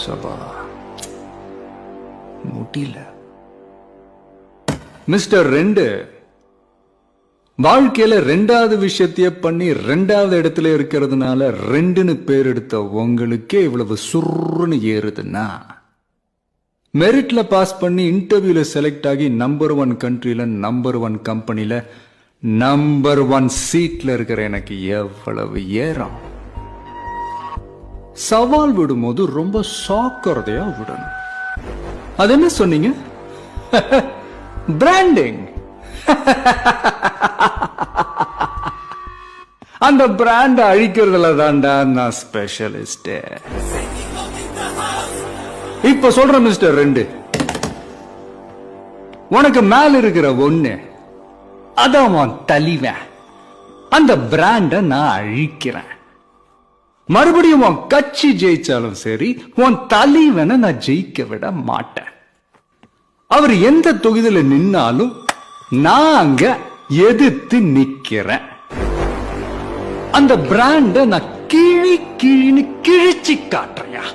சபா முடியல. மிஸ்டர் ரெண்டு, வாழ்க்கையில ரெண்டாவது விஷயத்தைய பண்ணி ரெண்டாவது இடத்துல இருக்கிறதுனால ரெண்டுன்னு பேர் எடுத்த உங்களுக்கே இவ்வளவு சுருன்னு ஏறுதுன்னா, மெரிட்ல பாஸ் பண்ணி இன்டர்வியூல செலக்ட் ஆகி நம்பர் 1 கண்ட்ரில நம்பர் 1 கம்பெனில நம்பர் 1 சீட்ல இருக்கிற எனக்கு எவ்வளவு ஏறம். சவால் விடும்போது ரொம்ப சாக்கிறதையா விடணும். அது என்ன சொன்னீங்க? பிராண்டிங். அந்த பிராண்ட் அழிக்கிறதுல தான்டா நான் ஸ்பெஷலிஸ்ட். இப்ப சொல்ற மிஸ்டர் ரெண்டு, உனக்கு மேல இருக்கிற ஒண்ணு அதான் உன் தலைவன். அந்த பிராண்ட நான் அழிக்கிறேன். மறுபடியும் உன் கட்சி ஜெயிச்சாலும் சரி, உன் தலைவனை நான் ஜெயிக்க விட மாட்டேன். அவர் எந்த தொகுதியில நின்னாலும் நான் அங்க எதிர்த்து நிக்கிறேன். அந்த பிராண்ட நான் கிழின்னு கிழிச்சு காட்டுறேன்.